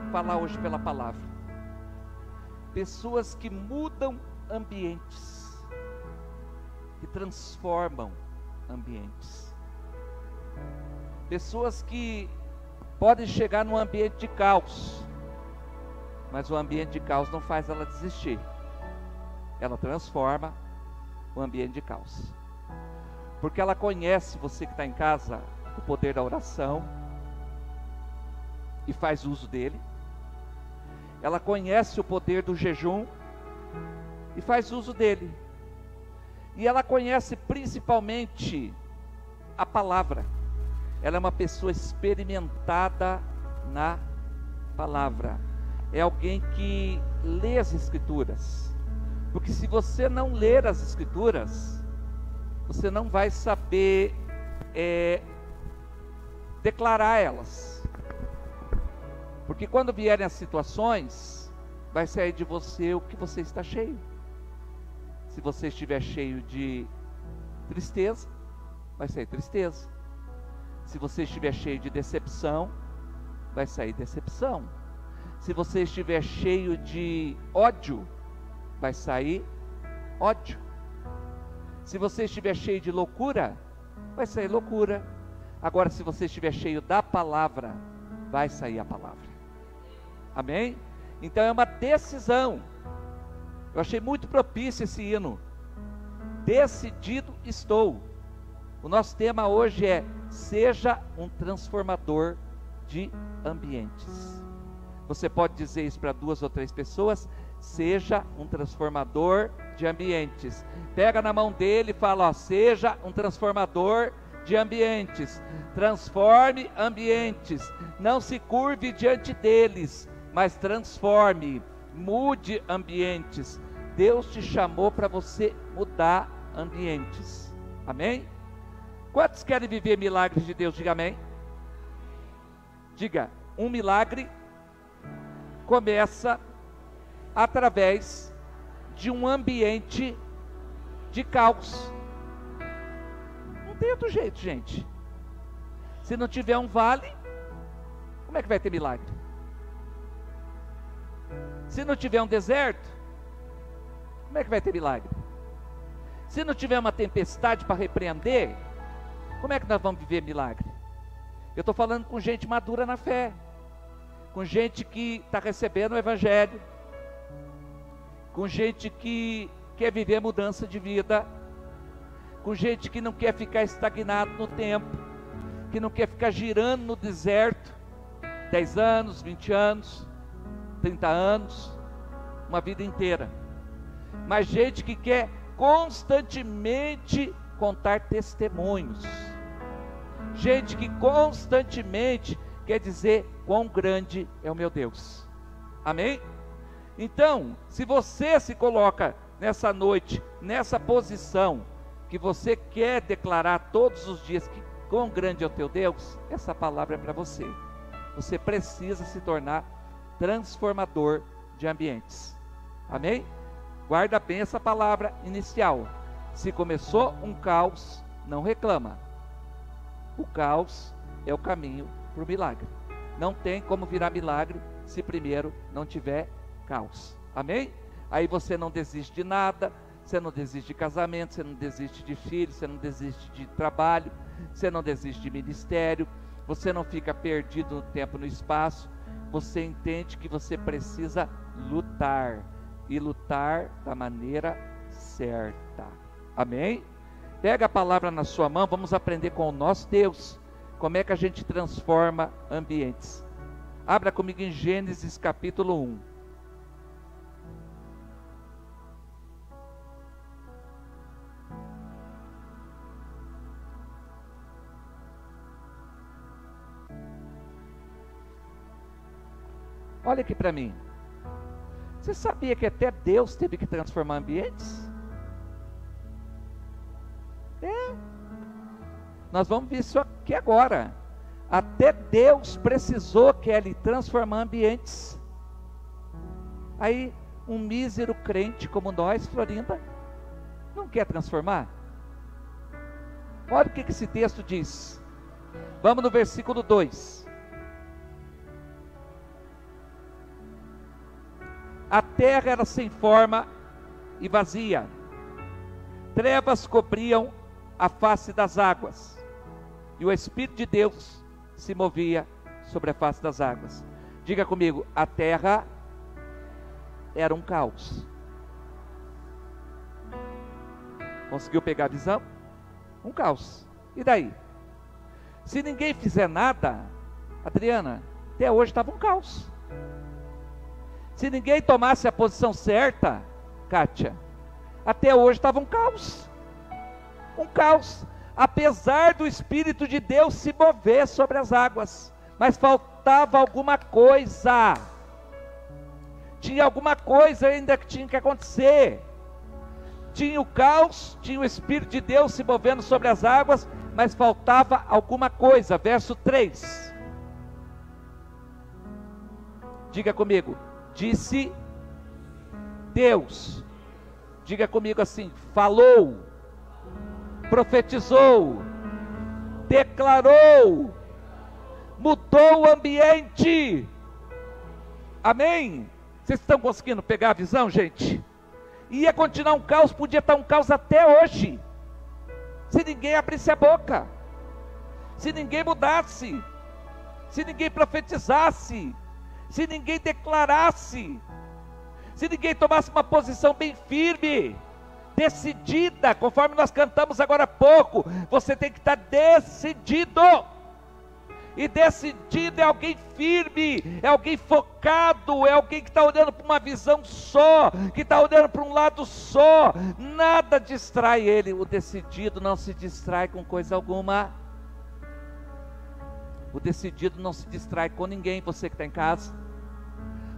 falar hoje pela palavra. Pessoas que mudam ambientes, que transformam ambientes. Pessoas que podem chegar num ambiente de caos, mas o ambiente de caos não faz ela desistir. Ela transforma o ambiente de caos. Porque ela conhece, você que está em casa, o poder da oração e faz uso dele. Ela conhece o poder do jejum e faz uso dele. E ela conhece principalmente a palavra. Ela é uma pessoa experimentada na palavra. É alguém que lê as Escrituras. Porque se você não ler as Escrituras, você não vai saber declarar elas. Porque quando vierem as situações, vai sair de você o que você está cheio. Se você estiver cheio de tristeza, vai sair tristeza. Se você estiver cheio de decepção, vai sair decepção. Se você estiver cheio de ódio, vai sair ódio. Se você estiver cheio de loucura, vai sair loucura. Agora, se você estiver cheio da palavra, vai sair a palavra. Amém? Então é uma decisão. Eu achei muito propício esse hino. Decidido estou. O nosso tema hoje é: seja um transformador de ambientes. Você pode dizer isso para 2 ou 3 pessoas: seja um transformador de ambientes. Pega na mão dele e fala: ó, seja um transformador de ambientes. Transforme ambientes. Não se curve diante deles, mas transforme, mude ambientes. Deus te chamou para você mudar ambientes. Amém? Quantos querem viver milagres de Deus? Diga amém. Diga: um milagre começa através de um ambiente de caos. Não tem outro jeito, gente. Se não tiver um vale, como é que vai ter milagre? Se não tiver um deserto, como é que vai ter milagre? Se não tiver uma tempestade para repreender, como é que nós vamos viver milagre? Eu estou falando com gente madura na fé, com gente que está recebendo o Evangelho, com gente que quer viver mudança de vida, com gente que não quer ficar estagnado no tempo, que não quer ficar girando no deserto 10 anos, 20 anos, 30 anos, uma vida inteira. Mas gente que quer constantemente contar testemunhos, gente que constantemente quer dizer quão grande é o meu Deus. Amém? Então, se você se coloca nessa noite, nessa posição, que você quer declarar todos os dias que quão grande é o teu Deus, essa palavra é para você. Você precisa se tornar transformador de ambientes. Amém? Guarda bem essa palavra inicial. Se começou um caos, não reclama. O caos é o caminho para o milagre. Não tem como virar milagre se primeiro não tiver caos. Amém? Aí você não desiste de nada, você não desiste de casamento, você não desiste de filho, você não desiste de trabalho, você não desiste de ministério, você não fica perdido no tempo e no espaço. Você entende que você precisa lutar, e lutar da maneira certa. Amém? Pega a palavra na sua mão, vamos aprender com o nosso Deus, como é que a gente transforma ambientes. Abra comigo em Gênesis capítulo 1. Olha aqui para mim. Você sabia que até Deus teve que transformar ambientes? Nós vamos ver isso aqui agora. Até Deus precisou, Kelly, transformar ambientes. Aí, um mísero crente como nós, Florinda, não quer transformar? Olha o que esse texto diz. Vamos no versículo 2. A terra era sem forma e vazia. Trevas cobriam a face das águas, e o Espírito de Deus se movia sobre a face das águas. Diga comigo, a terra era um caos. Conseguiu pegar a visão? Um caos. E daí? Se ninguém fizer nada, Adriana, até hoje estava um caos. Se ninguém tomasse a posição certa, Kátia, até hoje estava um caos. Um caos. Apesar do Espírito de Deus se mover sobre as águas, mas faltava alguma coisa. Tinha alguma coisa ainda que tinha que acontecer. Tinha o caos, tinha o Espírito de Deus se movendo sobre as águas, mas faltava alguma coisa. Verso 3. Diga comigo, disse Deus. Diga comigo assim, falou, profetizou, declarou, mudou o ambiente. Amém? Vocês estão conseguindo pegar a visão, gente? Ia continuar um caos, podia estar um caos até hoje, se ninguém abrisse a boca, se ninguém mudasse, se ninguém profetizasse, se ninguém declarasse, se ninguém tomasse uma posição bem firme, decidida, conforme nós cantamos agora há pouco. Você tem que estar decidido, e decidido é alguém firme, é alguém focado, é alguém que está olhando para uma visão só, que está olhando para um lado só. Nada distrai ele. O decidido não se distrai com coisa alguma. O decidido não se distrai com ninguém. Você que está em casa,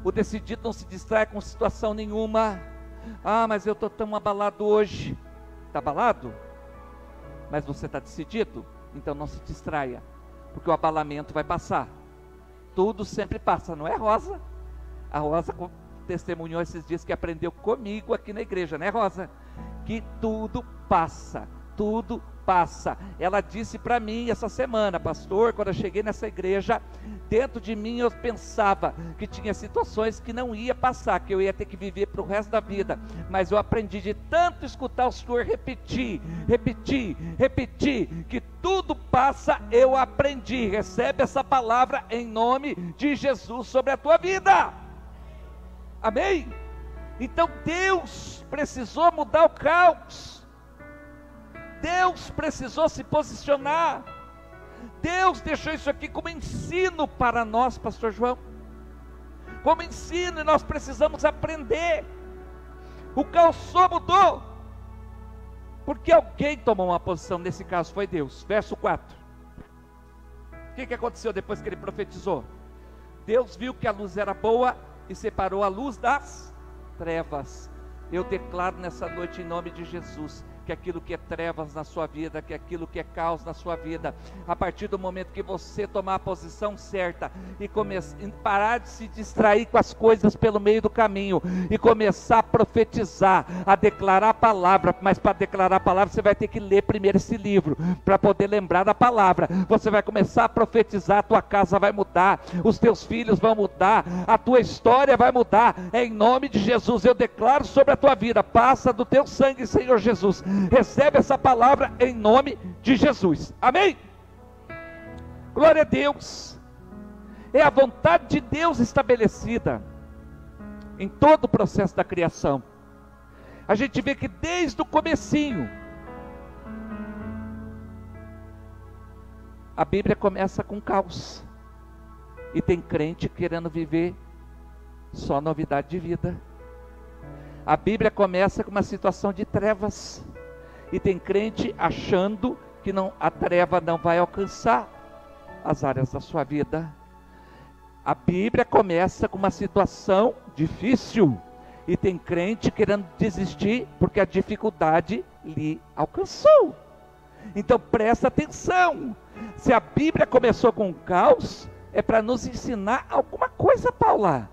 o decidido não se distrai com situação nenhuma. Ah, mas eu estou tão abalado hoje. Está abalado? Mas você está decidido? Então não se distraia, porque o abalamento vai passar. Tudo sempre passa, não é, Rosa? A Rosa testemunhou esses dias que aprendeu comigo aqui na igreja, né, Rosa? Que tudo passa, tudo passa. Ela disse para mim essa semana, pastor, quando eu cheguei nessa igreja, dentro de mim eu pensava que tinha situações que não ia passar, que eu ia ter que viver para o resto da vida, mas eu aprendi de tanto escutar o Senhor repetir, que tudo passa. Eu aprendi. Recebe essa palavra em nome de Jesus sobre a tua vida. Amém? Então Deus precisou mudar o caos. Deus precisou se posicionar. Deus deixou isso aqui como ensino para nós, pastor João. Como ensino, e nós precisamos aprender. O caos só mudou porque alguém tomou uma posição. Nesse caso foi Deus. Verso 4. O que aconteceu depois que ele profetizou? Deus viu que a luz era boa e separou a luz das trevas. Eu declaro nessa noite em nome de Jesus, que aquilo que é trevas na sua vida, que aquilo que é caos na sua vida, a partir do momento que você tomar a posição certa e parar de se distrair com as coisas pelo meio do caminho e começar a profetizar, a declarar a palavra. Mas para declarar a palavra você vai ter que ler primeiro esse livro para poder lembrar da palavra. Você vai começar a profetizar, a tua casa vai mudar, os teus filhos vão mudar, a tua história vai mudar. Em nome de Jesus eu declaro sobre a tua vida, passa do teu sangue, Senhor Jesus. Recebe essa palavra em nome de Jesus. Amém? Glória a Deus. É a vontade de Deus estabelecida em todo o processo da criação. A gente vê que desde o comecinho a Bíblia começa com caos, e tem crente querendo viver só novidade de vida. A Bíblia começa com uma situação de trevas, e tem crente achando que a treva não vai alcançar as áreas da sua vida. A Bíblia começa com uma situação difícil, e tem crente querendo desistir porque a dificuldade lhe alcançou. Então presta atenção, se a Bíblia começou com um caos, é para nos ensinar alguma coisa, Paula.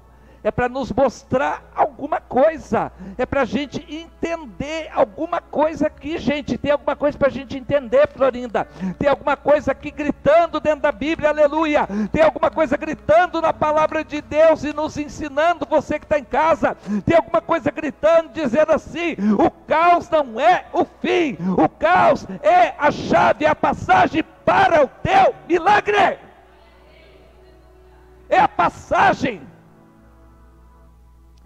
é para nos mostrar alguma coisa, é para a gente entender alguma coisa aqui, gente. Tem alguma coisa para a gente entender, Florinda. Tem alguma coisa aqui gritando dentro da Bíblia, aleluia. Tem alguma coisa gritando na palavra de Deus e nos ensinando, você que está em casa. Tem alguma coisa gritando, dizendo assim: o caos não é o fim, o caos é a chave, é a passagem para o teu milagre. É a passagem.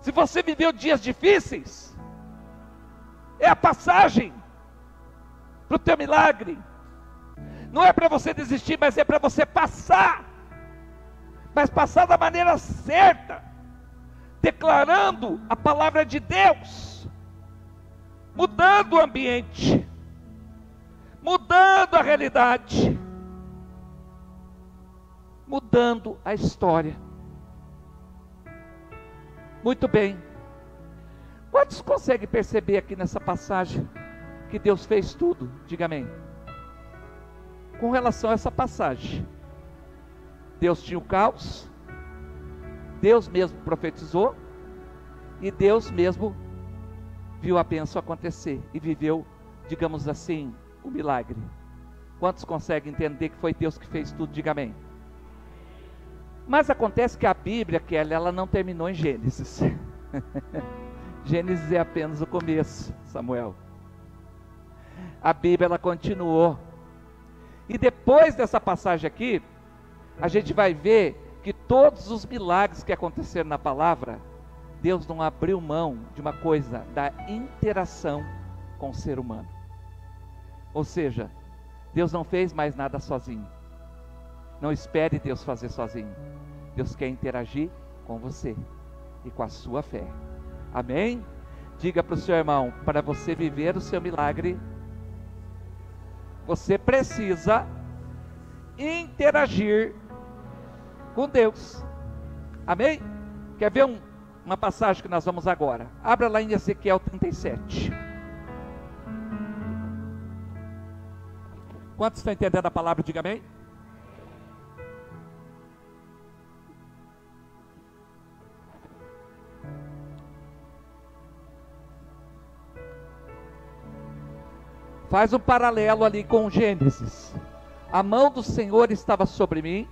Se você viveu dias difíceis, é a passagem para o teu milagre. Não é para você desistir, mas é para você passar. Mas passar da maneira certa, declarando a palavra de Deus, mudando o ambiente, mudando a realidade, mudando a história. Muito bem. Quantos conseguem perceber aqui nessa passagem que Deus fez tudo? Diga amém. Com relação a essa passagem, Deus tinha o caos, Deus mesmo profetizou, e Deus mesmo viu a bênção acontecer e viveu, digamos assim, o milagre. Quantos conseguem entender que foi Deus que fez tudo? Diga amém. Mas acontece que a Bíblia, Kelly, ela não terminou em Gênesis. Gênesis é apenas o começo, Samuel. A Bíblia, ela continuou. E depois dessa passagem aqui, a gente vai ver que todos os milagres que aconteceram na palavra, Deus não abriu mão de uma coisa, da interação com o ser humano. Ou seja, Deus não fez mais nada sozinho. Não espere Deus fazer sozinho. Deus quer interagir com você e com a sua fé. Amém? Diga para o seu irmão: para você viver o seu milagre, você precisa interagir com Deus. Amém? Quer ver uma passagem que nós vamos agora? Abra lá em Ezequiel 37. Quantos estão entendendo a palavra? Diga amém. Faz um paralelo ali com Gênesis. A mão do Senhor estava sobre mim,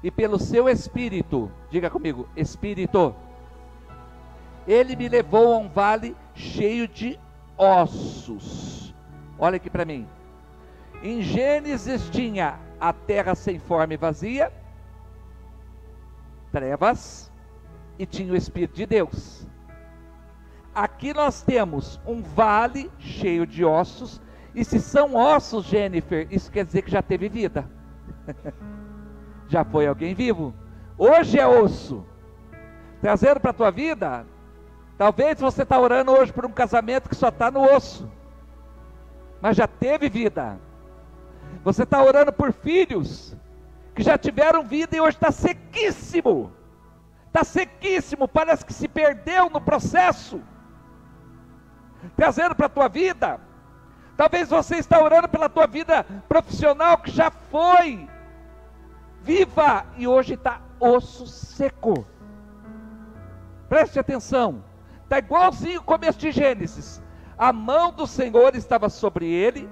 e pelo seu Espírito, diga comigo, Espírito, Ele me levou a um vale cheio de ossos. Olha aqui para mim. Em Gênesis tinha a terra sem forma e vazia, trevas, e tinha o Espírito de Deus. Aqui nós temos um vale cheio de ossos, e se são ossos, Jennifer, isso quer dizer que já teve vida. Já foi alguém vivo. Hoje é osso. Trazendo para a tua vida, talvez você está orando hoje por um casamento que só está no osso, mas já teve vida. Você está orando por filhos que já tiveram vida e hoje está sequíssimo. Está sequíssimo, parece que se perdeu no processo. Trazendo para a tua vida, talvez você está orando pela tua vida profissional que já foi viva e hoje está osso seco. Preste atenção, está igualzinho o começo de Gênesis. A mão do Senhor estava sobre ele,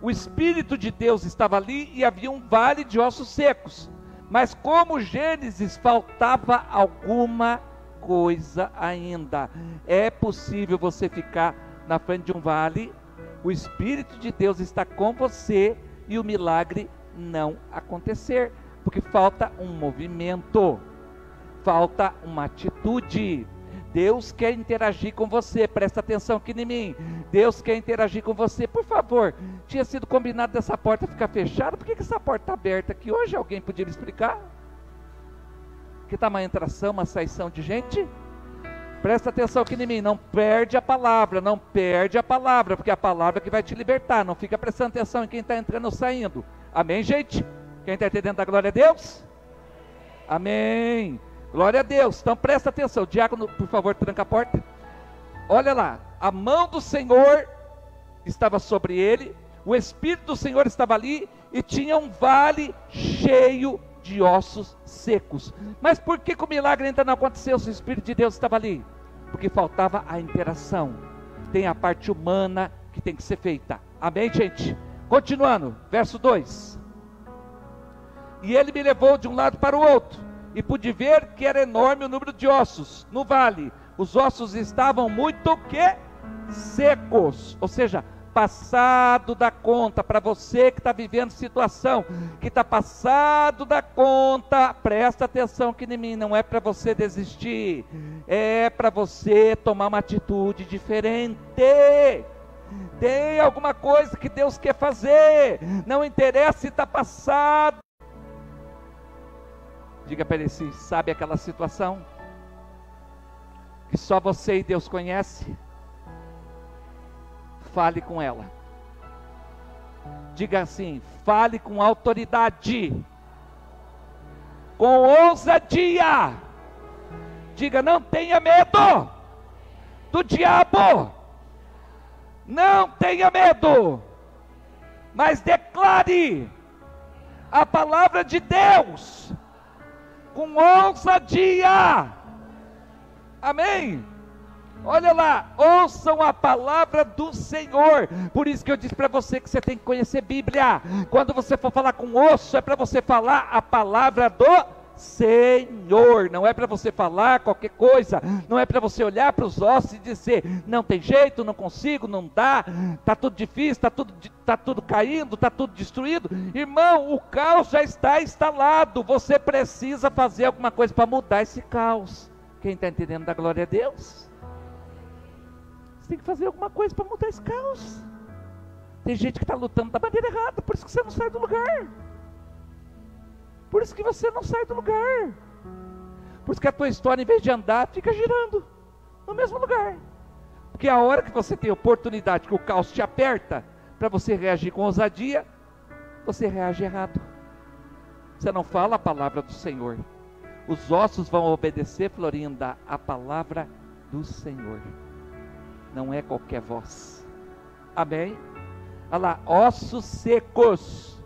o Espírito de Deus estava ali e havia um vale de ossos secos. Mas como Gênesis faltava alguma coisa ainda. É possível você ficar na frente de um vale, o Espírito de Deus está com você e o milagre não acontecer, porque falta um movimento, falta uma atitude. Deus quer interagir com você, presta atenção aqui em mim. Deus quer interagir com você, por favor. Tinha sido combinado dessa porta ficar fechada, por que essa porta está aberta aqui hoje? Alguém podia me explicar? Que está uma entração, uma saição de gente? Presta atenção aqui em mim, não perde a palavra, não perde a palavra, porque é a palavra que vai te libertar. Não fica prestando atenção em quem está entrando ou saindo. Amém, gente? Quem está entendendo da glória a Deus? Amém. Glória a Deus. Então presta atenção. Diácono, por favor, tranca a porta. Olha lá, a mão do Senhor estava sobre ele, o Espírito do Senhor estava ali, e tinha um vale cheio de ossos secos. Mas por que o milagre ainda não aconteceu se o Espírito de Deus estava ali? Porque faltava a interação. Tem a parte humana que tem que ser feita. Amém, gente? Continuando, verso 2. E ele me levou de um lado para o outro, e pude ver que era enorme o número de ossos no vale. Os ossos estavam muito secos, ou seja, passado da conta. Para você que está vivendo situação que está passado da conta, presta atenção que em mim, não é para você desistir, é para você tomar uma atitude diferente. Tem alguma coisa que Deus quer fazer, não interessa se está passado. Diga para ele assim, sabe aquela situação que só você e Deus conhece? Fale com ela. Diga assim, fale com autoridade, com ousadia. Diga, não tenha medo do diabo, não tenha medo, mas declare a palavra de Deus com ousadia. Amém? Olha lá, ouçam a palavra do Senhor. Por isso que eu disse para você que você tem que conhecer Bíblia. Quando você for falar com osso, é para você falar a palavra do Senhor. Não é para você falar qualquer coisa. Não é para você olhar para os ossos e dizer, não tem jeito, não consigo, não dá, está tudo difícil, está tudo caindo, está tudo destruído. Irmão, o caos já está instalado. Você precisa fazer alguma coisa para mudar esse caos. Quem está entendendo da glória a Deus? Você tem que fazer alguma coisa para mudar esse caos. Tem gente que está lutando da maneira errada, por isso que você não sai do lugar. Por isso que você não sai do lugar. Por isso que a tua história, em vez de andar, fica girando no mesmo lugar. Porque a hora que você tem oportunidade, que o caos te aperta, para você reagir com ousadia, você reage errado. Você não fala a palavra do Senhor. Os ossos vão obedecer, Florinda, a palavra do Senhor. Não é qualquer voz. Amém? Olha lá, ossos secos,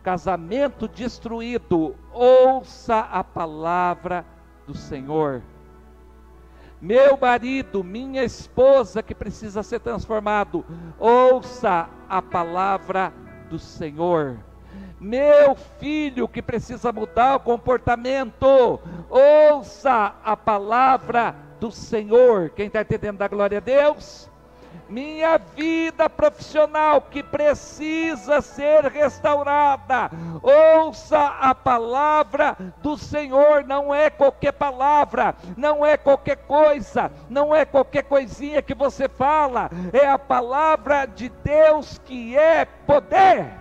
casamento destruído, ouça a palavra do Senhor. Meu marido, minha esposa que precisa ser transformado, ouça a palavra do Senhor. Meu filho que precisa mudar o comportamento, ouça a palavra do Senhor. Quem está entendendo da glória a Deus? Minha vida profissional que precisa ser restaurada, ouça a palavra do Senhor. Não é qualquer palavra, não é qualquer coisa, não é qualquer coisinha que você fala, é a palavra de Deus que é poder.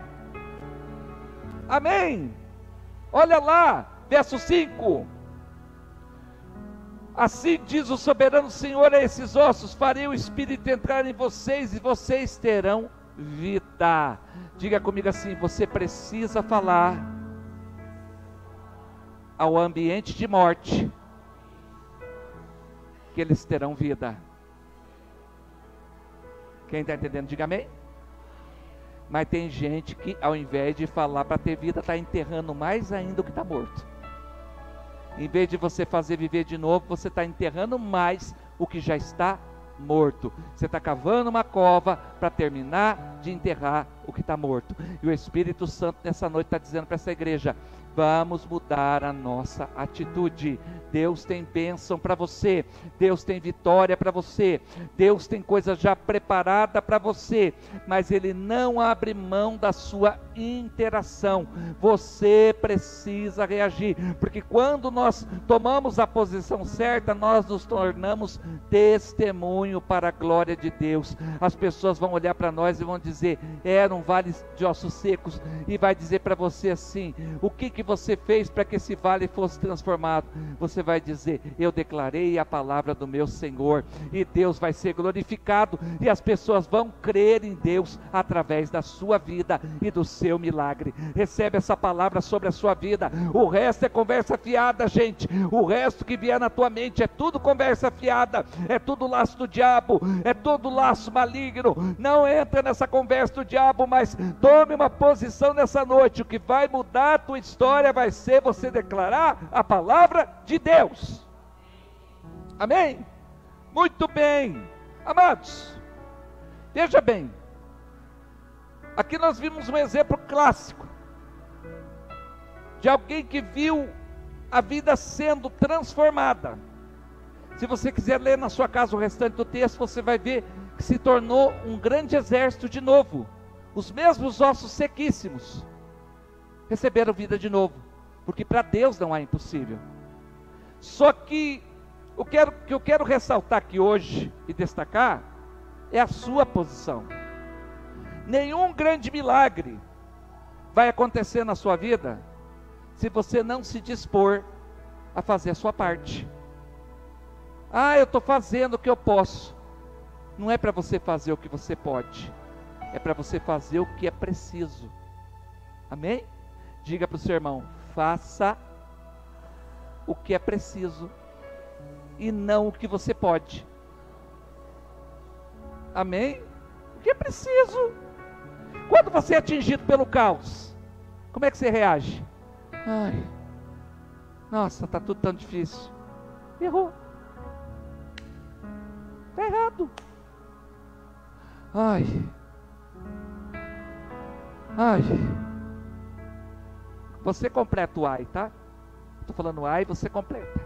Amém? Olha lá, verso 5. Assim diz o soberano Senhor a esses ossos: farei o Espírito entrar em vocês e vocês terão vida. Diga comigo assim: você precisa falar ao ambiente de morte que eles terão vida. Quem está entendendo, diga amém. Mas tem gente que ao invés de falar para ter vida, está enterrando mais ainda o que está morto. Em vez de você fazer viver de novo, você está enterrando mais o que já está morto. Você está cavando uma cova para terminar de enterrar o que está morto. E o Espírito Santo nessa noite está dizendo para essa igreja: vamos mudar a nossa atitude. Deus tem bênção para você, Deus tem vitória para você, Deus tem coisa já preparada para você, mas Ele não abre mão da sua interação. Você precisa reagir, porque quando nós tomamos a posição certa, nós nos tornamos testemunho para a glória de Deus. As pessoas vão olhar para nós e vão dizer: era um vale de ossos secos, e vai dizer para você assim: o que você fez para que esse vale fosse transformado? Você vai dizer: eu declarei a palavra do meu Senhor, e Deus vai ser glorificado, e as pessoas vão crer em Deus através da sua vida e do seu milagre. Recebe essa palavra sobre a sua vida. O resto é conversa fiada, gente. O resto que vier na tua mente é tudo conversa fiada, é tudo laço do diabo, é tudo laço maligno. Não entra nessa conversa do diabo. como, mas tome uma posição nessa noite. O que vai mudar a tua história vai ser você declarar a palavra de Deus. Amém? Muito bem. Amados, veja bem, aqui nós vimos um exemplo clássico de alguém que viu a vida sendo transformada. Se você quiser ler na sua casa o restante do texto, você vai ver que se tornou um grande exército de novo. Os mesmos ossos sequíssimos receberam vida de novo, porque para Deus não há impossível. Só que o que eu quero ressaltar aqui hoje e destacar é a sua posição. Nenhum grande milagre vai acontecer na sua vida se você não se dispor a fazer a sua parte. Eu estou fazendo o que eu posso. Não é para você fazer o que você pode, é para você fazer o que é preciso. Amém? Diga para o seu irmão: faça o que é preciso e não o que você pode. Amém? O que é preciso. Quando você é atingido pelo caos, como é que você reage? Nossa, está tudo tão difícil. Errou. Está errado. Você completa o ai, tá? Estou falando ai, você completa.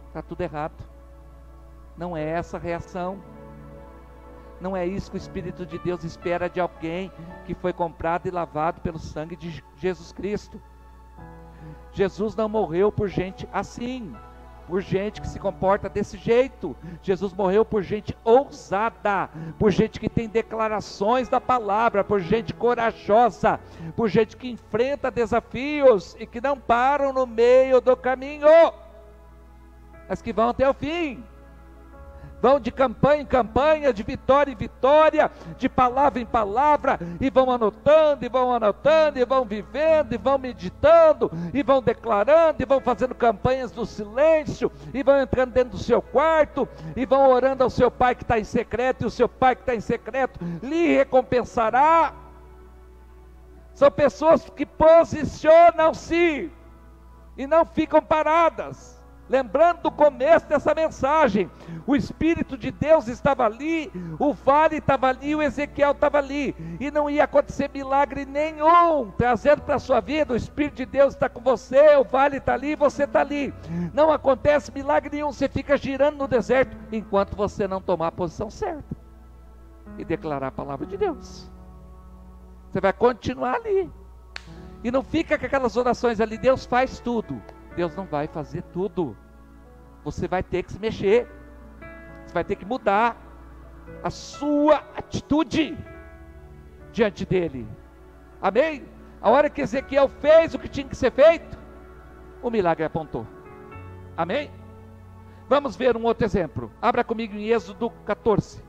Está tudo errado. Não é essa a reação. Não é isso que o Espírito de Deus espera de alguém que foi comprado e lavado pelo sangue de Jesus Cristo. Jesus não morreu por gente assim, por gente que se comporta desse jeito. Jesus morreu por gente ousada, por gente que tem declarações da palavra, por gente corajosa, por gente que enfrenta desafios e que não param no meio do caminho, mas que vão até o fim. Vão de campanha em campanha, de vitória em vitória, de palavra em palavra, e vão anotando, e vão vivendo, e vão meditando, e vão declarando, e vão fazendo campanhas do silêncio, e vão entrando dentro do seu quarto, e vão orando ao seu pai que está em secreto, e o seu pai que está em secreto lhe recompensará. São pessoas que posicionam-se e não ficam paradas. Lembrando do começo dessa mensagem, o Espírito de Deus estava ali, o vale estava ali, o Ezequiel estava ali, e não ia acontecer milagre nenhum, trazendo para a sua vida. O Espírito de Deus está com você, o vale está ali, você está ali, não acontece milagre nenhum, você fica girando no deserto, enquanto você não tomar a posição certa, e declarar a palavra de Deus. Você vai continuar ali, e não fica com aquelas orações ali: Deus faz tudo. Deus não vai fazer tudo. Você vai ter que se mexer. Você vai ter que mudar a sua atitude diante dele. Amém? A hora que Ezequiel fez o que tinha que ser feito, o milagre apontou. Amém? Vamos ver um outro exemplo. Abra comigo em Êxodo 14.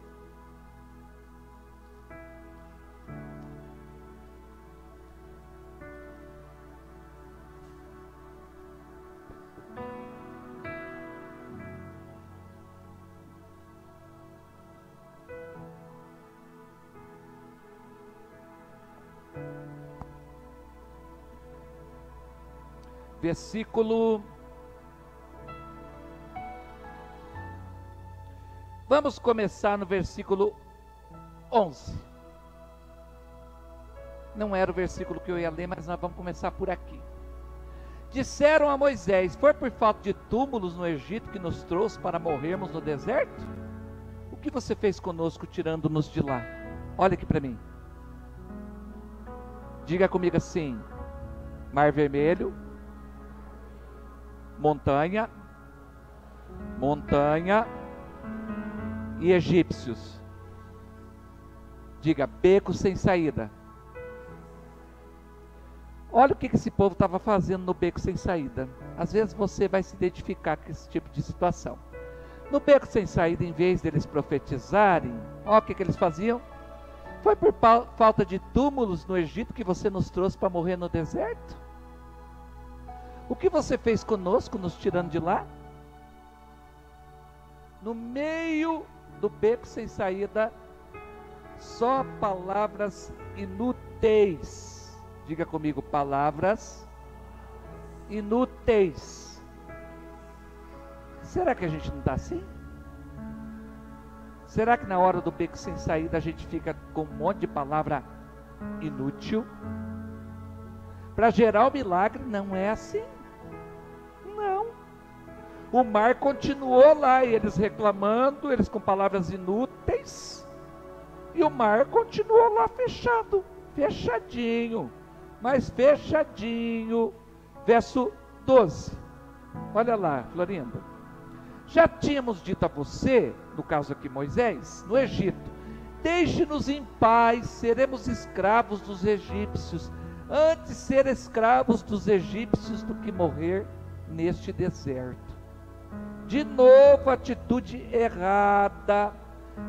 Vamos começar no versículo 11. Não era o versículo que eu ia ler, mas nós vamos começar por aqui. Disseram a Moisés: foi por falta de túmulos no Egito que nos trouxe para morrermos no deserto? O que você fez conosco tirando-nos de lá? Olha aqui para mim. Diga comigo assim: Mar Vermelho, montanha e egípcios. Diga: beco sem saída. Olha o que esse povo estava fazendo no beco sem saída. Às vezes você vai se identificar com esse tipo de situação. No beco sem saída, em vez deles profetizarem, olha o que eles faziam. Foi por falta de túmulos no Egito que você nos trouxe para morrer no deserto? O que você fez conosco, nos tirando de lá? no meio do beco sem saída, só palavras inúteis. Diga comigo, palavras inúteis. Será que a gente não está assim? Será que na hora do beco sem saída a gente fica com um monte de palavra inútil? Para gerar o milagre não é assim. Não. O mar continuou lá, e eles reclamando, eles com palavras inúteis, e o mar continuou lá fechado, fechadinho, mas fechadinho. Verso 12, olha lá, Florinda. Já tínhamos dito a você, no caso aqui Moisés, no Egito: deixe-nos em paz, seremos escravos dos egípcios. Antes ser escravos dos egípcios do que morrer neste deserto. De novo, atitude errada,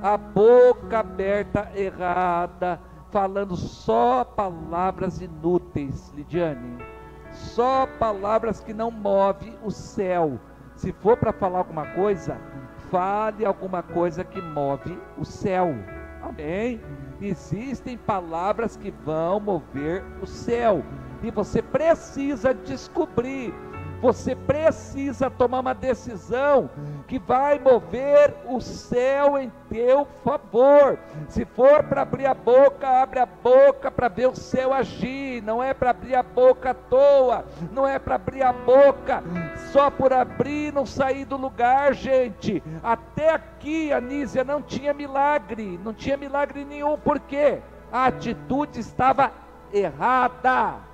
a boca aberta errada, falando só palavras inúteis, Lidiane. Só palavras que não movem o céu. Se for para falar alguma coisa, fale alguma coisa que move o céu. Amém? Existem palavras que vão mover o céu, e você precisa descobrir, você precisa tomar uma decisão que vai mover o céu em teu favor. Se for para abrir a boca, abre a boca para ver o céu agir. Não é para abrir a boca à toa, não é para abrir a boca só por abrir e não sair do lugar, gente. Até aqui, Anísia, não tinha milagre nenhum. Por quê? A atitude estava errada.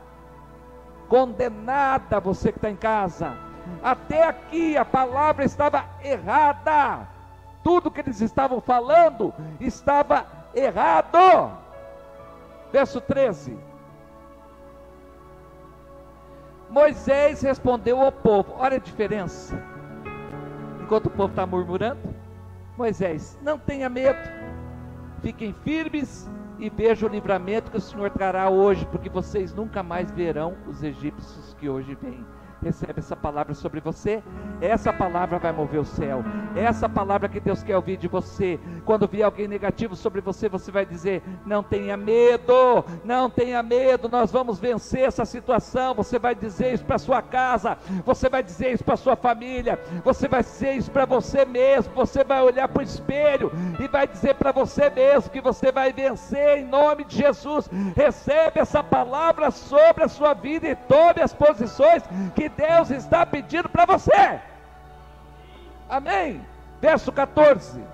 Condenada, você que está em casa. Até aqui a palavra estava errada. Tudo que eles estavam falando estava errado. Verso 13. Moisés respondeu ao povo. Olha a diferença. Enquanto o povo está murmurando, Moisés: não tenha medo, fiquem firmes e veja o livramento que o Senhor trará hoje, porque vocês nunca mais verão os egípcios que hoje vêm. Recebe essa palavra sobre você. Essa palavra vai mover o céu. Essa palavra que Deus quer ouvir de você. Quando vier alguém negativo sobre você, você vai dizer: não tenha medo, não tenha medo, nós vamos vencer essa situação. Você vai dizer isso para sua casa, você vai dizer isso para sua família, você vai dizer isso para você mesmo. Você vai olhar para o espelho e vai dizer para você mesmo que você vai vencer em nome de Jesus. Recebe essa palavra sobre a sua vida e tome as posições que Deus está pedindo para você. Amém? Verso 14.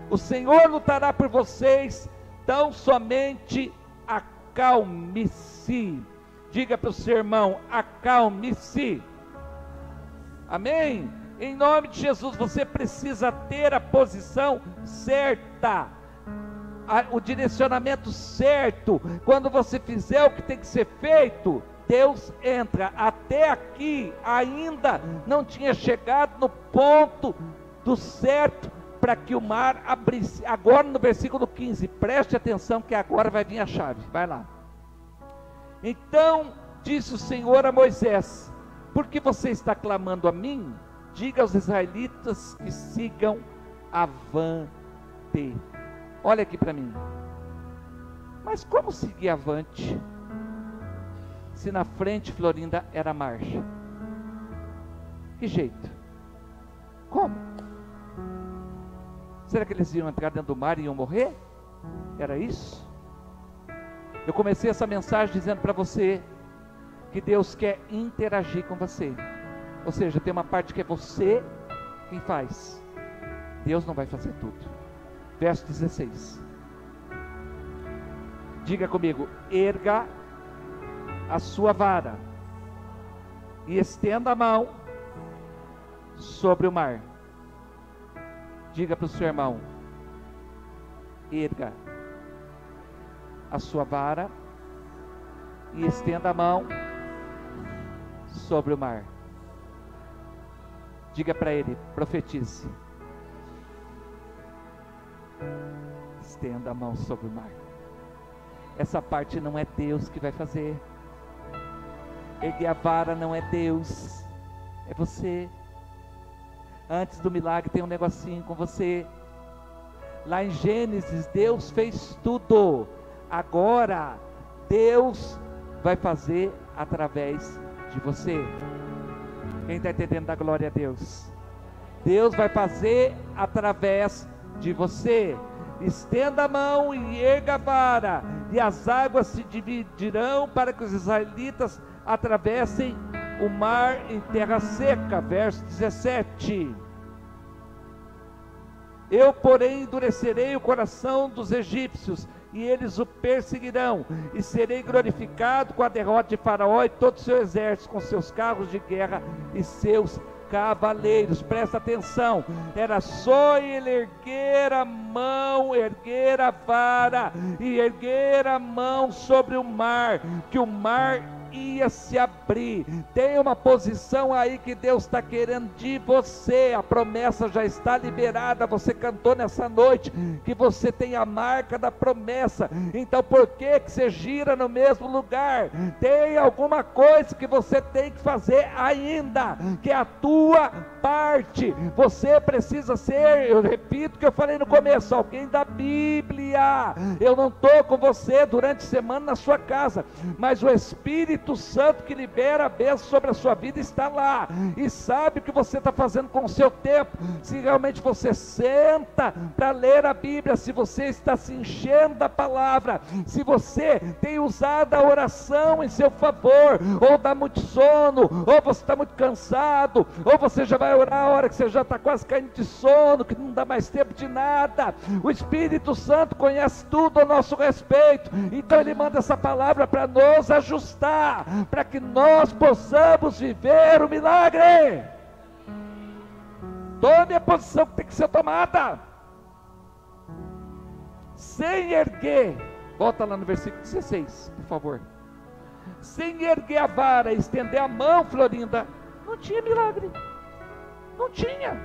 O Senhor lutará por vocês, tão somente acalme-se. Diga para o seu irmão: acalme-se. Amém? Em nome de Jesus, você precisa ter a posição certa, o direcionamento certo. Quando você fizer o que tem que ser feito, Deus entra. Até aqui ainda não tinha chegado no ponto do certo para que o mar abrisse. Agora no versículo 15, preste atenção que agora vai vir a chave, vai lá. Então disse o Senhor a Moisés: por que você está clamando a mim? Diga aos israelitas que sigam avante. Olha aqui para mim. Mas como seguir avante, se na frente, Florinda, era marcha? Que jeito? Como? Será que eles iam entrar dentro do mar e iam morrer? Era isso? Eu comecei essa mensagem dizendo para você que Deus quer interagir com você. Ou seja, tem uma parte que é você quem faz. Deus não vai fazer tudo. Verso 16. Diga comigo: erga a sua vara e estenda a mão sobre o mar. Diga para o seu irmão: erga a sua vara e estenda a mão sobre o mar. Diga para ele: profetize. Estenda a mão sobre o mar. Essa parte não é Deus que vai fazer. Erguer a vara não é Deus, é você. Antes do milagre tem um negocinho com você. Lá em Gênesis, Deus fez tudo. Agora, Deus vai fazer através de você. Quem está entendendo da glória a Deus? Deus vai fazer através de você. Estenda a mão e erga a vara, e as águas se dividirão para que os israelitas atravessem o mar em terra seca. Verso 17. Eu, porém, endurecerei o coração dos egípcios, e eles o perseguirão, e serei glorificado com a derrota de Faraó e todo o seu exército, com seus carros de guerra e seus cavaleiros. Presta atenção, era só ele erguer a mão, erguer a vara e erguer a mão sobre o mar, que o mar ia se abrir. Tem uma posição aí que Deus está querendo de você. A promessa já está liberada. Você cantou nessa noite que você tem a marca da promessa. Então por que você gira no mesmo lugar? Tem alguma coisa que você tem que fazer ainda, que é a tua parte. Você precisa ser, eu repito o que eu falei no começo, alguém da Bíblia. Eu não estou com você durante a semana na sua casa, mas o Espírito Santo que libera a bênção sobre a sua vida está lá, e sabe o que você está fazendo com o seu tempo. Se realmente você senta para ler a Bíblia, se você está se enchendo da palavra, se você tem usado a oração em seu favor, ou dá muito sono, ou você está muito cansado, ou você já vai orar a hora que você já está quase caindo de sono, que não dá mais tempo de nada. O Espírito Santo conhece tudo a nosso respeito, então ele manda essa palavra para nos ajustar, para que nós possamos viver o milagre. Tome a posição que tem que ser tomada, sem erguer, volta lá no versículo 16, por favor. Sem erguer a vara e estender a mão, Florinda, não tinha milagre, não tinha.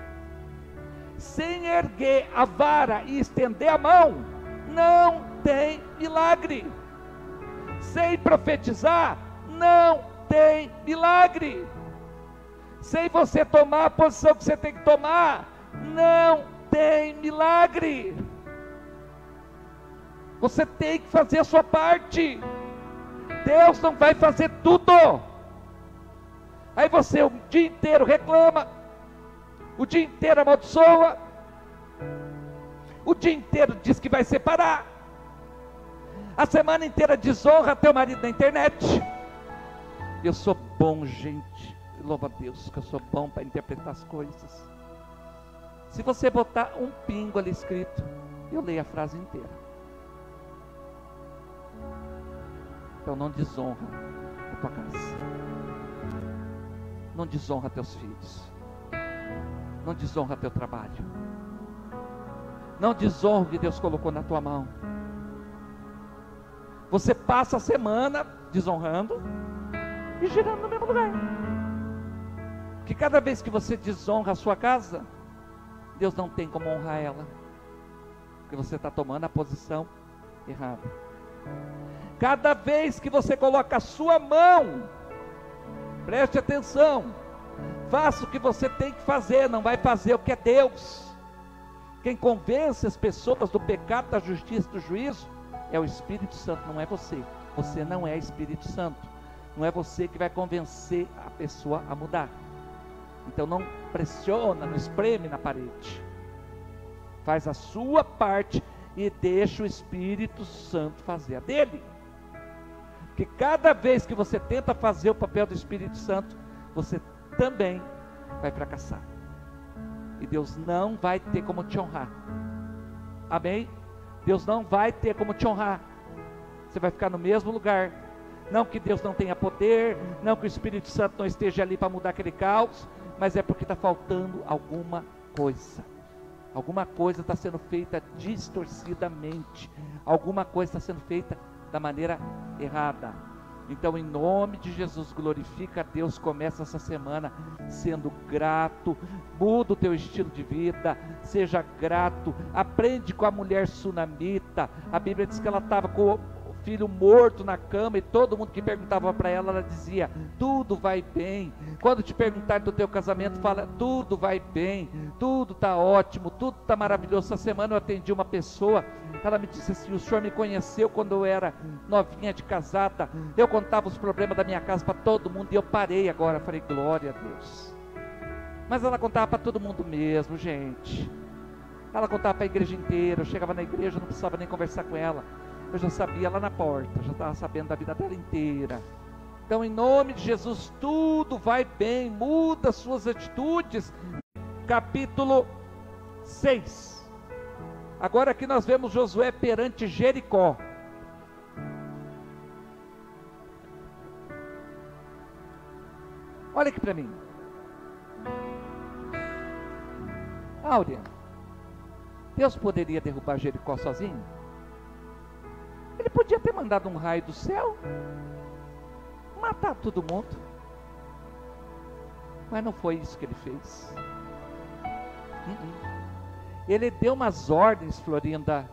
Sem erguer a vara e estender a mão, não tem milagre. Sem profetizar, não tem milagre. Sem você tomar a posição que você tem que tomar, não tem milagre. Você tem que fazer a sua parte. Deus não vai fazer tudo. Aí você o dia inteiro reclama, o dia inteiro amaldiçoa, o dia inteiro diz que vai separar, a semana inteira desonra teu marido na internet. Eu sou bom, gente, louva a Deus que eu sou bom para interpretar as coisas. Se você botar um pingo ali escrito, eu leio a frase inteira. Então não desonra a tua casa, não desonra teus filhos, não desonra teu trabalho, não desonra o que Deus colocou na tua mão. Você passa a semana desonrando e girando no mesmo lugar, que cada vez que você desonra a sua casa, Deus não tem como honrar ela, porque você está tomando a posição errada. Cada vez que você coloca a sua mão, preste atenção, faça o que você tem que fazer, não vai fazer o que é Deus. Quem convence as pessoas do pecado, da justiça, do juízo, é o Espírito Santo, não é você. Você não é Espírito Santo, não é você que vai convencer a pessoa a mudar. Então não pressiona, não espreme na parede, faz a sua parte e deixa o Espírito Santo fazer a dele. Porque cada vez que você tenta fazer o papel do Espírito Santo, você também vai fracassar, e Deus não vai ter como te honrar. Amém? Deus não vai ter como te honrar. Você vai ficar no mesmo lugar. Não que Deus não tenha poder, não que o Espírito Santo não esteja ali para mudar aquele caos, mas é porque está faltando alguma coisa. Alguma coisa está sendo feita distorcidamente, alguma coisa está sendo feita da maneira errada. Então, em nome de Jesus, glorifica a Deus. Começa essa semana sendo grato, muda o teu estilo de vida, seja grato. Aprende com a mulher sunamita. A Bíblia diz que ela estava com filho morto na cama, e todo mundo que perguntava para ela, ela dizia: tudo vai bem. Quando te perguntar do teu casamento, fala: tudo vai bem, tudo está ótimo, tudo está maravilhoso. Essa semana eu atendi uma pessoa, ela me disse assim: o senhor me conheceu quando eu era novinha de casada, eu contava os problemas da minha casa para todo mundo, e eu parei agora. Eu falei: glória a Deus. Mas ela contava para todo mundo mesmo, gente. Ela contava para a igreja inteira. Eu chegava na igreja, não precisava nem conversar com ela, eu já sabia lá na porta, eu já estava sabendo da vida dela inteira. Então, em nome de Jesus, tudo vai bem. Muda suas atitudes. Capítulo 6. Agora aqui nós vemos Josué perante Jericó. Olha aqui para mim. Áurea, Deus poderia derrubar Jericó sozinho? Ele podia ter mandado um raio do céu, matar todo mundo, mas não foi isso que ele fez. Ele deu umas ordens, Florinda,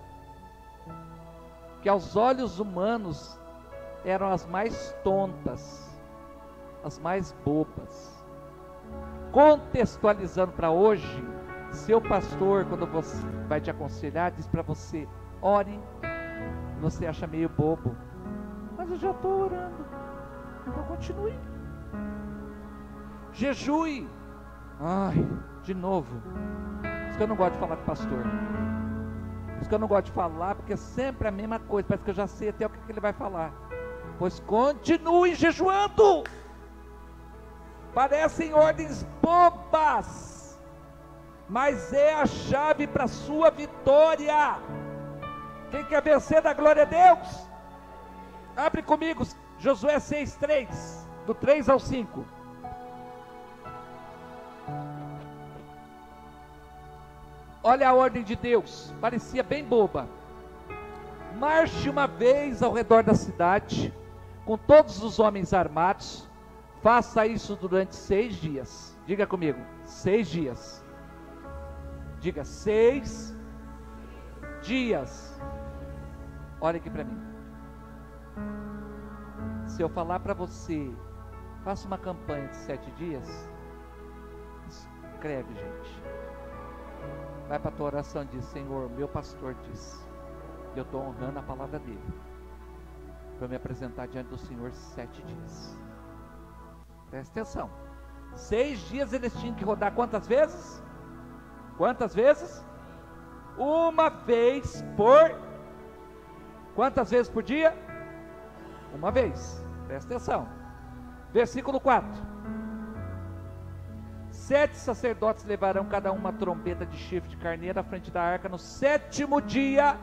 que aos olhos humanos eram as mais tontas, as mais bobas. Contextualizando para hoje, seu pastor, quando você vai te aconselhar, diz para você: ore. Você acha meio bobo, mas eu já estou orando, então continue. Jejue. Ai, de novo. Por isso que eu não gosto de falar com o pastor. Por isso que eu não gosto de falar, porque é sempre a mesma coisa. Parece que eu já sei até o que ele vai falar. Pois continue jejuando. Parecem ordens bobas, mas é a chave para a sua vitória. Quem quer vencer, da glória a Deus? Abre comigo Josué 6:3, do 3 ao 5. Olha a ordem de Deus, parecia bem boba. Marche uma vez ao redor da cidade, com todos os homens armados. Faça isso durante 6 dias. Diga comigo, 6 dias. Diga, 6 dias. Olha aqui para mim. Se eu falar para você, faça uma campanha de 7 dias, escreve, gente. Vai para a tua oração e diz: Senhor, meu pastor disse, eu estou honrando a palavra dele, para me apresentar diante do Senhor 7 dias. Presta atenção. 6 dias eles tinham que rodar quantas vezes? Quantas vezes? Uma vez por... Quantas vezes por dia? Uma vez. Presta atenção. Versículo 4. 7 sacerdotes levarão cada uma trombeta de chifre de carneiro à frente da arca no 7º dia.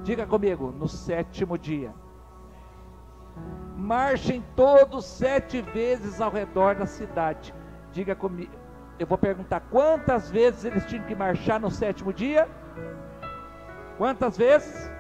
Diga comigo, no 7º dia. Marchem todos 7 vezes ao redor da cidade. Diga comigo. Eu vou perguntar: quantas vezes eles tinham que marchar no 7º dia? Quantas vezes?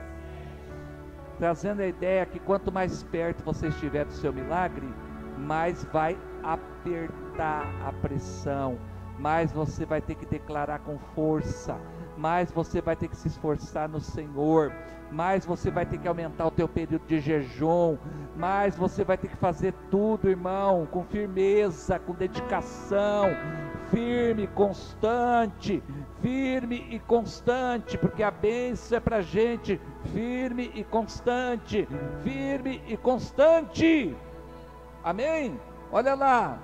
Trazendo a ideia que quanto mais perto você estiver do seu milagre, mais vai apertar a pressão, mais você vai ter que declarar com força, mais você vai ter que se esforçar no Senhor, mais você vai ter que aumentar o teu período de jejum, mais você vai ter que fazer tudo, irmão, com firmeza, com dedicação, firme, constante, porque a bênção é para a gente, firme e constante, amém? Olha lá,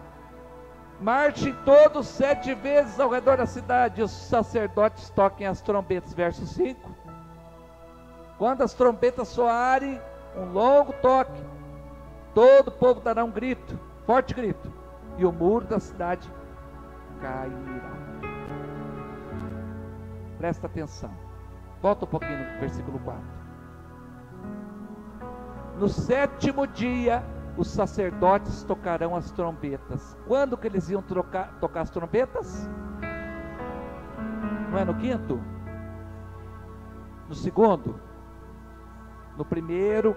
marche todos 7 vezes ao redor da cidade, os sacerdotes toquem as trombetas, verso 5, quando as trombetas soarem, um longo toque, todo o povo dará um grito, forte grito, e o muro da cidade cairá. Presta atenção, volta um pouquinho no versículo 4. No 7º dia, os sacerdotes tocarão as trombetas. Quando que eles iam tocar as trombetas? Não é no 5º? No 2º? No 1º?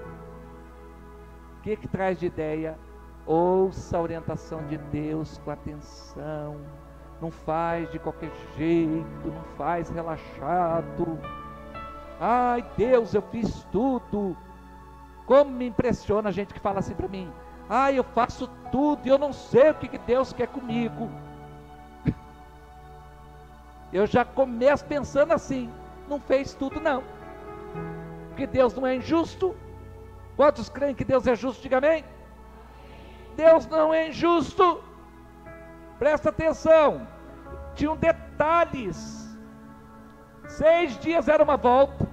O que traz de ideia? Ouça a orientação de Deus com atenção. Não faz de qualquer jeito, não faz relaxado. Ai, Deus, eu fiz tudo. Como me impressiona a gente que fala assim para mim: ah, eu faço tudo e eu não sei o que Deus quer comigo. Eu já começo pensando assim: não fez tudo não, porque Deus não é injusto. Quantos creem que Deus é justo? Diga amém. Deus não é injusto. Presta atenção, tinham detalhes. 6 dias era uma volta,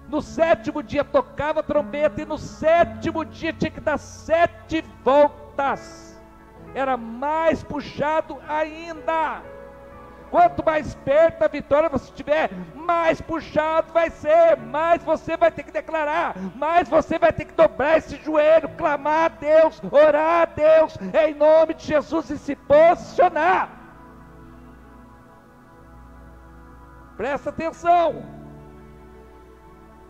no 7º dia tocava a trombeta, e no 7º dia tinha que dar 7 voltas, era mais puxado ainda. Quanto mais perto da vitória você estiver, mais puxado vai ser, mais você vai ter que declarar, mais você vai ter que dobrar esse joelho, clamar a Deus, orar a Deus, em nome de Jesus, e se posicionar. Presta atenção.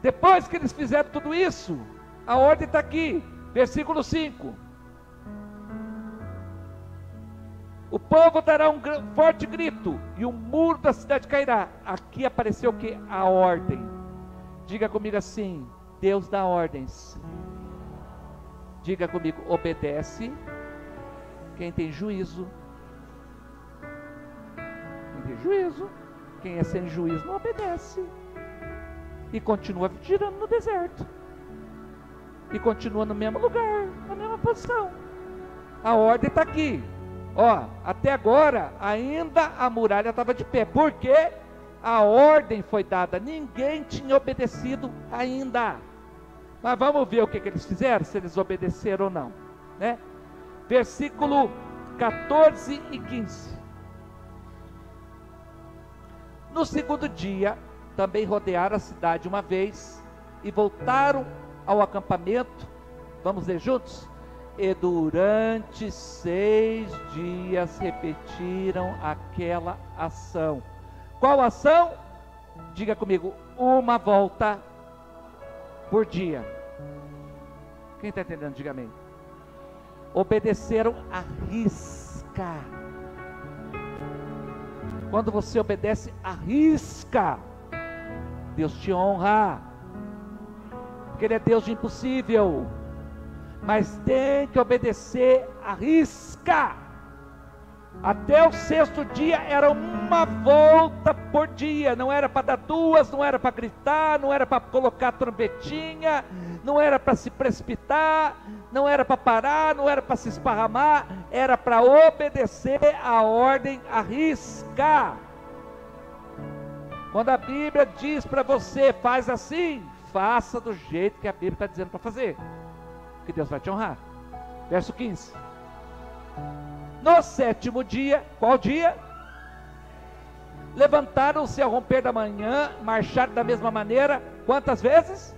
Depois que eles fizeram tudo isso, a ordem está aqui, versículo 5. O povo dará um forte grito, e o muro da cidade cairá. Aqui apareceu o que? A ordem. Diga comigo assim: Deus dá ordens. Diga comigo: obedece quem tem juízo. Quem tem juízo. Quem é sem juízo não obedece. E continua girando no deserto. E continua no mesmo lugar, na mesma posição. A ordem está aqui. Ó, até agora ainda a muralha estava de pé, porque a ordem foi dada, ninguém tinha obedecido ainda. Mas vamos ver o que eles fizeram, se eles obedeceram ou não, né? Versículo 14 e 15. No 2º dia, também rodearam a cidade uma vez, e voltaram ao acampamento. Vamos ler juntos? E durante 6 dias repetiram aquela ação. Qual ação? Diga comigo: uma volta por dia. Quem está entendendo? Diga amém. Obedeceram à risca. Quando você obedece à risca, Deus te honra, porque Ele é Deus de impossível. Mas tem que obedecer à risca. Até o 6º dia era uma volta por dia. Não era para dar 2, não era para gritar, não era para colocar trombetinha, não era para se precipitar, não era para parar, não era para se esparramar, era para obedecer a ordem à risca. Quando a Bíblia diz para você: faz assim, faça do jeito que a Bíblia está dizendo para fazer, que Deus vai te honrar. Verso 15. No 7º dia, qual dia? Levantaram-se ao romper da manhã, marcharam da mesma maneira. Quantas vezes?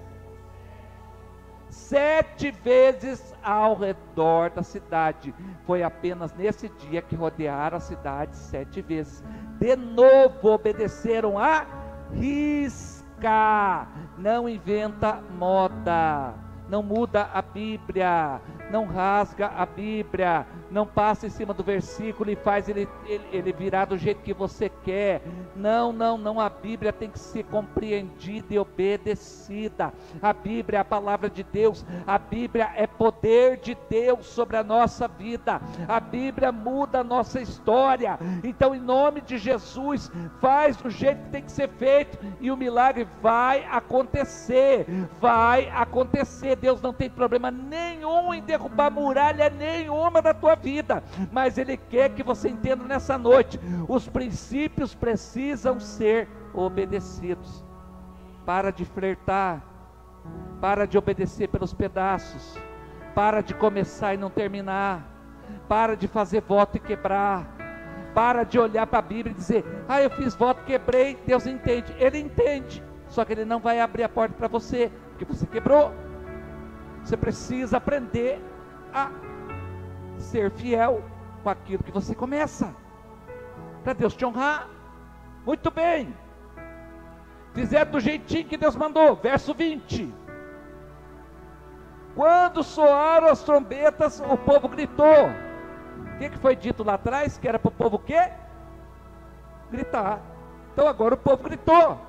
7 vezes ao redor da cidade. Foi apenas nesse dia que rodearam a cidade 7 vezes. De novo obedeceram a risca. Não inventa moda, não muda a Bíblia, não rasga a Bíblia, não passa em cima do versículo e faz ele virar do jeito que você quer. Não, a Bíblia tem que ser compreendida e obedecida. A Bíblia é a palavra de Deus, a Bíblia é poder de Deus sobre a nossa vida, a Bíblia muda a nossa história. Então, em nome de Jesus, faz do jeito que tem que ser feito, e o milagre vai acontecer, Deus não tem problema nenhum em derrubar muralha nenhuma da tua vida, mas Ele quer que você entenda nessa noite: os princípios precisam ser obedecidos. Para de flertar, para de obedecer pelos pedaços, para de começar e não terminar, para de fazer voto e quebrar, para de olhar para a Bíblia e dizer: ah, eu fiz voto, quebrei. Deus entende, Ele entende, só que Ele não vai abrir a porta para você, porque você quebrou. Você precisa aprender a ser fiel com aquilo que você começa, para Deus te honrar. Muito bem, fizeram do jeitinho que Deus mandou. Verso 20. Quando soaram as trombetas, o povo gritou. O que foi dito lá atrás? Que era para o povo o quê? Gritar. Então agora o povo gritou.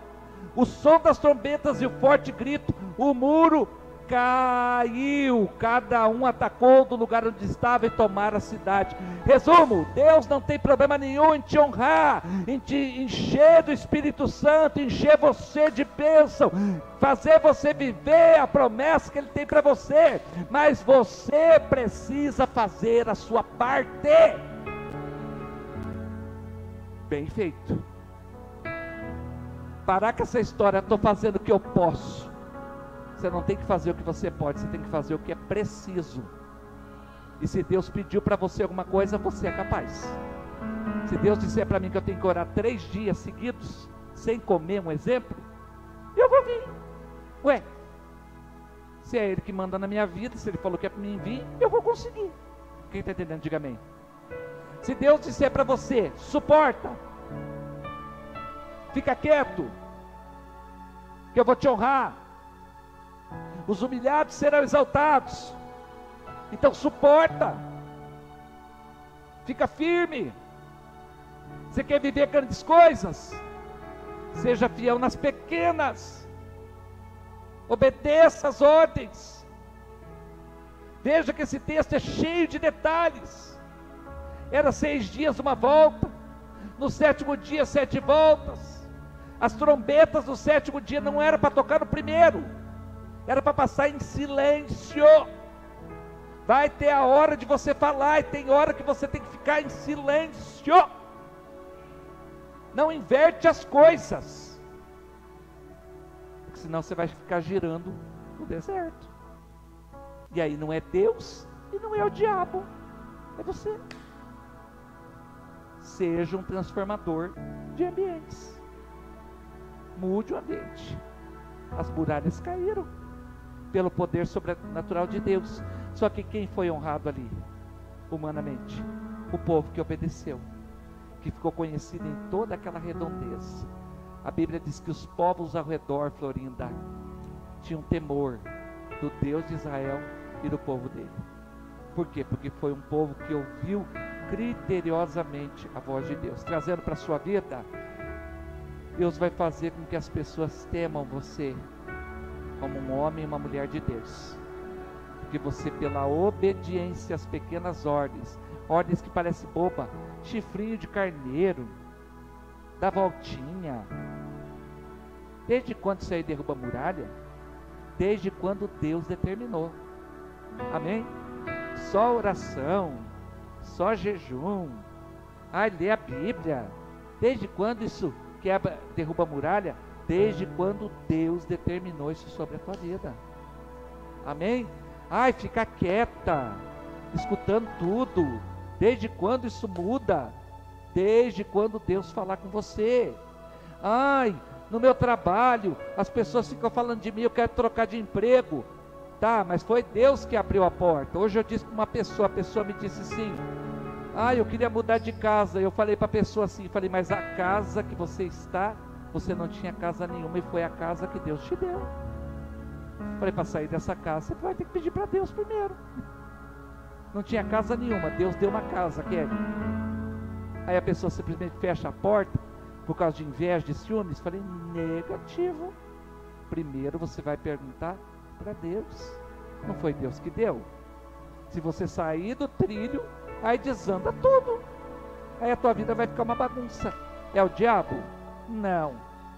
O som das trombetas e o forte grito, o muro caiu, cada um atacou do lugar onde estava e tomaram a cidade. Resumo: Deus não tem problema nenhum em te honrar, em te encher do Espírito Santo, encher você de bênção, fazer você viver a promessa que Ele tem para você, mas você precisa fazer a sua parte. Bem feito. Parar com essa história, estou fazendo o que eu posso. Você não tem que fazer o que você pode, você tem que fazer o que é preciso. E se Deus pediu para você alguma coisa, você é capaz. Se Deus disser para mim que eu tenho que orar 3 dias seguidos, sem comer, um exemplo, eu vou vir. Ué, se é Ele que manda na minha vida, se Ele falou que é para mim vir, eu vou conseguir. Quem está entendendo, diga amém. Se Deus disser para você, suporta, fica quieto, que eu vou te honrar, os humilhados serão exaltados, então suporta, fica firme. Você quer viver grandes coisas? Seja fiel nas pequenas, obedeça as ordens. Veja que esse texto é cheio de detalhes. Era 6 dias uma volta, no 7º dia 7 voltas. As trombetas do 7º dia não era para tocar no primeiro, era para passar em silêncio. Vai ter a hora de você falar, e tem hora que você tem que ficar em silêncio. Não inverte as coisas, porque senão você vai ficar girando no deserto. E aí não é Deus e não é o diabo, é você. Seja um transformador de ambientes. Mude o ambiente. As muralhas caíram pelo poder sobrenatural de Deus. Só que quem foi honrado ali, humanamente? O povo que obedeceu, que ficou conhecido em toda aquela redondeza. A Bíblia diz que os povos ao redor, Florinda, tinham temor do Deus de Israel e do povo dele. Por quê? Porque foi um povo que ouviu criteriosamente a voz de Deus. Trazendo para a sua vida, Deus vai fazer com que as pessoas temam você como um homem e uma mulher de Deus, porque você, pela obediência às pequenas ordens que parecem boba, chifrinho de carneiro, dá voltinha. Desde quando isso aí derruba a muralha? Desde quando Deus determinou. Amém? Só oração, só jejum, lê a Bíblia. Desde quando isso derruba a muralha? Desde quando Deus determinou isso sobre a tua vida. Amém? Fica quieta, escutando tudo. Desde quando isso muda? Desde quando Deus falar com você. No meu trabalho, as pessoas ficam falando de mim, eu quero trocar de emprego. Tá, mas foi Deus que abriu a porta. Hoje eu disse para uma pessoa, a pessoa me disse assim: eu queria mudar de casa. Eu falei para a pessoa assim, mas a casa que você está, você não tinha casa nenhuma, e foi a casa que Deus te deu. Falei, para sair dessa casa, você vai ter que pedir para Deus primeiro. Não tinha casa nenhuma, Deus deu uma casa, Kelly. Aí a pessoa simplesmente fecha a porta, por causa de inveja, de ciúmes. Falei, negativo. Primeiro você vai perguntar para Deus. Não foi Deus que deu? Se você sair do trilho, aí desanda tudo. Aí a tua vida vai ficar uma bagunça. É o diabo? Não.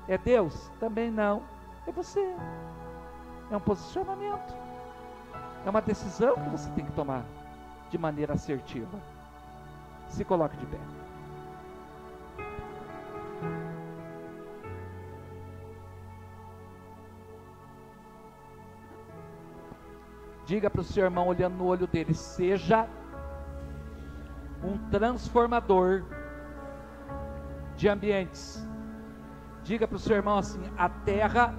É Deus? Também não. É você. É um posicionamento. É uma decisão que você tem que tomar de maneira assertiva. Se coloque de pé. Diga para o seu irmão, olhando no olho dele: seja um transformador de ambientes. Diga para o seu irmão assim: a terra